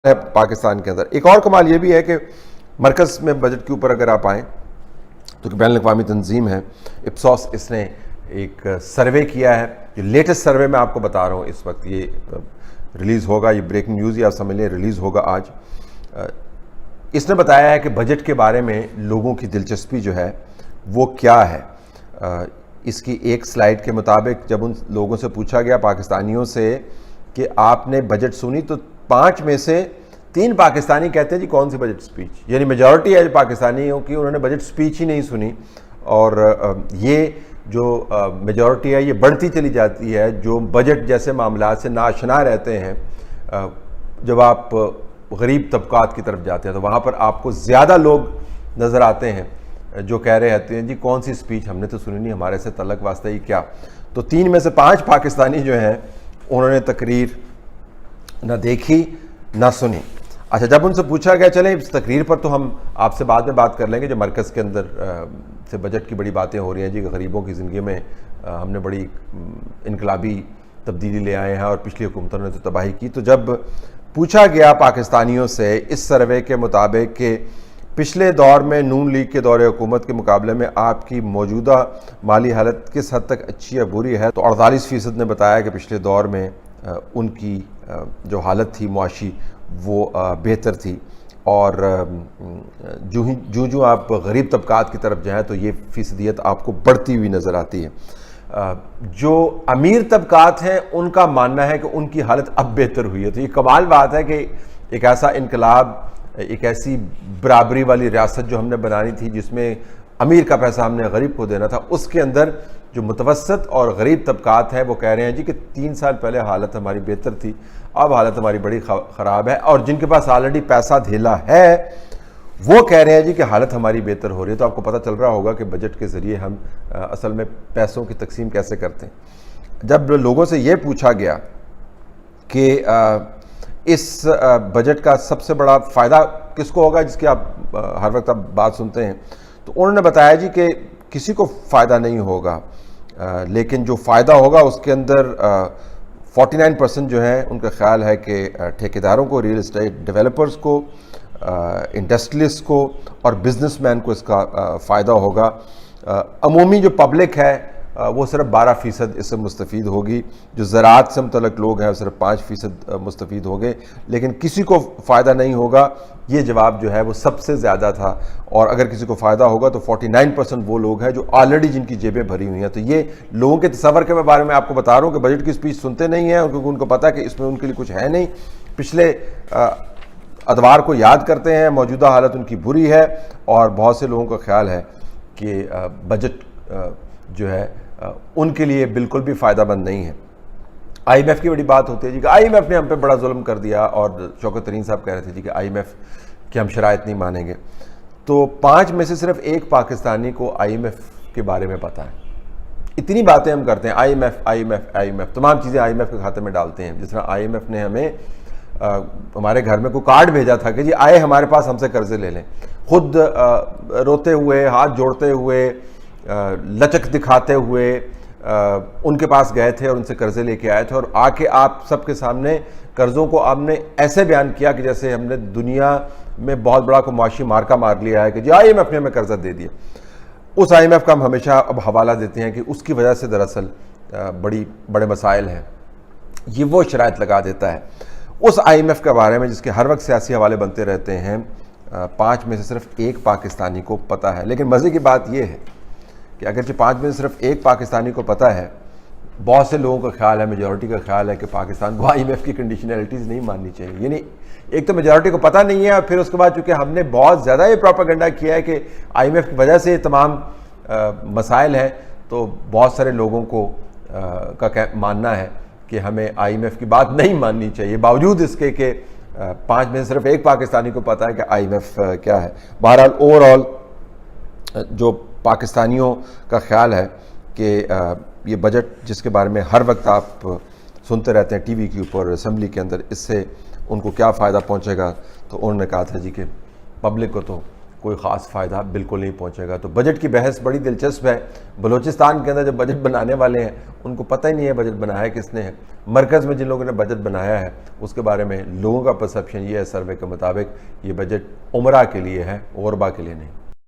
है पाकिस्तान के अंदर। एक और कमाल ये भी है कि मरकज़ में बजट के ऊपर अगर आप आएँ तो बैनुल अक़वामी तंजीम है इप्सॉस, इसने एक सर्वे किया है। जो लेटेस्ट सर्वे मैं आपको बता रहा हूँ इस वक्त, ये रिलीज़ होगा, ये ब्रेकिंग न्यूज़ ही आप समझ लें, रिलीज़ होगा आज। इसने बताया है कि बजट के बारे में लोगों की दिलचस्पी जो है वो क्या है। इसकी एक स्लाइड के मुताबिक जब उन लोगों से पूछा गया पाकिस्तानियों से कि आपने बजट सुनी, तो 5 में से 3 पाकिस्तानी कहते हैं जी कौन सी बजट स्पीच, यानी मेजॉरिटी है पाकिस्तानियों की, उन्होंने बजट स्पीच ही नहीं सुनी। और ये जो मेजॉरिटी है ये बढ़ती चली जाती है जो बजट जैसे मामला से नाशना रहते हैं। जब आप गरीब तबकात की तरफ जाते हैं तो वहाँ पर आपको ज़्यादा लोग नज़र आते हैं जो कह रहे रहते हैं जी कौन सी स्पीच, हमने तो सुनी नहीं, हमारे से तलक वास्ता ही क्या। तो 3 में से 5 पाकिस्तानी जो हैं उन्होंने तकरीर ना देखी ना सुनी। अच्छा, जब उनसे पूछा गया चलें इस तकरीर पर तो हम आपसे बाद में बात कर लेंगे, जो मरकज़ के अंदर से बजट की बड़ी बातें हो रही हैं जी, गरीबों की ज़िंदगी में हमने बड़ी इनकलाबी तब्दीली ले आए हैं और पिछली हुकूमतों ने तो तबाही की। तो जब पूछा गया पाकिस्तानियों से इस सर्वे के मुताबिक कि पिछले दौर में नून लीग के दौरे हुकूमत के मुकाबले में आपकी मौजूदा माली हालत किस हद तक अच्छी या बुरी है, तो 48% ने बताया कि पिछले दौर में उनकी जो हालत थी मुआशी वो बेहतर थी। और जो आप गरीब तबकात की तरफ जाएँ तो ये फ़ीसदियत आपको बढ़ती हुई नज़र आती है। जो अमीर तबकात हैं उनका मानना है कि उनकी हालत अब बेहतर हुई है। तो ये कमाल बात है कि एक ऐसा इनकलाब, एक ऐसी बराबरी वाली रियासत जो हमने बनानी थी जिसमें अमीर का पैसा हमने गरीब को देना था, उसके अंदर जो मुतवसत और गरीब तबकात हैं वो कह रहे हैं जी कि 3 साल पहले हालत हमारी बेहतर थी, अब हालत हमारी बड़ी ख़राब है। और जिनके पास ऑलरेडी पैसा धेला है वो कह रहे हैं जी कि हालत हमारी बेहतर हो रही है। तो आपको पता चल रहा होगा कि बजट के ज़रिए हम असल में पैसों की तकसीम कैसे करते हैं। जब लोगों से ये पूछा गया कि इस बजट का सबसे बड़ा फ़ायदा किसको होगा, जिसकी आप हर वक्त आप बात सुनते हैं, तो उन्होंने बताया जी कि किसी को फ़ायदा नहीं होगा, लेकिन जो फ़ायदा होगा उसके अंदर 49% जो है उनका ख्याल है कि ठेकेदारों को, रियल एस्टेट डेवलपर्स को, इंडस्ट्रियलिस्ट को और बिजनेसमैन को इसका फ़ायदा होगा। अमूमी जो पब्लिक है वो सिर्फ 12% इससे मुस्तफ़ीद होगी। जो ज़राअत से मुतल्लक लोग हैं वो सिर्फ 5% मुस्तफ़ीद होंगे, लेकिन किसी को फ़ायदा नहीं होगा। ये जवाब जो है वो सबसे ज़्यादा था। और अगर किसी को फ़ायदा होगा तो 49% वो लोग हैं जो ऑलरेडी जिनकी जेबें भरी हुई हैं। तो ये लोगों के तसव्वुर के बारे में आपको बता रहा हूँ कि बजट की स्पीच सुनते नहीं हैं क्योंकि उनको पता है कि इसमें उनके लिए कुछ है नहीं। पिछले अदवार को याद करते हैं, मौजूदा हालत उनकी बुरी है और बहुत से लोगों का ख्याल है कि बजट जो है उनके लिए बिल्कुल भी फ़ायदामंद नहीं है। IMF की बड़ी बात होती है जी कि IMF ने हम पे बड़ा जुल्म कर दिया, और शौकत तरीन साहब कह रहे थे जी कि IMF की हम शराइत नहीं मानेंगे। तो 5 में से सिर्फ 1 पाकिस्तानी को IMF के बारे में पता है। इतनी बातें हम करते हैं IMF, तमाम चीज़ें IMF के खाते में डालते हैं। जिस तरह IMF ने हमें हमारे घर में कोई कार्ड भेजा था कि जी आए हमारे पास हमसे कर्जे ले लें, खुद रोते हुए, हाथ जोड़ते हुए, लचक दिखाते हुए उनके पास गए थे और उनसे कर्जे लेके आए थे। और आके आप सबके सामने कर्ज़ों को आपने ऐसे बयान किया कि जैसे हमने दुनिया में बहुत बड़ा को मुआशी मार्का मार लिया है कि जी IMF ने हमें कर्जा दे दिया। उस IMF का हम हमेशा अब हवाला देते हैं कि उसकी वजह से दरअसल बड़े मसाइल हैं। ये वो शराइत लगा देता है उस IMF के बारे में जिसके हर वक्त सियासी हवाले बनते रहते हैं। 5 में से सिर्फ 1 पाकिस्तानी को पता है। लेकिन मज़े की बात यह है कि अगरचे 5 में से सिर्फ 1 पाकिस्तानी को पता है, बहुत से लोगों का ख्याल है, मेजॉरिटी का ख्याल है कि पाकिस्तान को IMF की कंडीशनलिटीज़ नहीं माननी चाहिए। यानी एक तो मेजॉरिटी को पता नहीं है और फिर उसके बाद चूँकि हमने बहुत ज़्यादा ये प्रोपेगेंडा किया है कि IMF की वजह से तमाम मसाइल हैं, तो बहुत सारे लोगों को का मानना है कि हमें IMF की बात नहीं माननी चाहिए, बावजूद इसके कि 5 में से सिर्फ 1 पाकिस्तानी को पता है कि IMF क्या है। बहरहाल ओवरऑल जो पाकिस्तानियों का ख्याल है कि ये बजट जिसके बारे में हर वक्त आप सुनते रहते हैं टीवी के ऊपर, असम्बली के अंदर, इससे उनको क्या फ़ायदा पहुंचेगा, तो उन्होंने कहा था जी कि पब्लिक को तो कोई ख़ास फ़ायदा बिल्कुल नहीं पहुंचेगा। तो बजट की बहस बड़ी दिलचस्प है। बलूचिस्तान के अंदर जो बजट बनाने वाले हैं उनको पता ही नहीं है बजट बनाया किसने है। मरकज़ में जिन लोगों ने बजट बनाया है उसके बारे में लोगों का परसेप्शन ये है सर्वे के मुताबिक ये बजट उमरा के लिए है, गुरबा के लिए नहीं।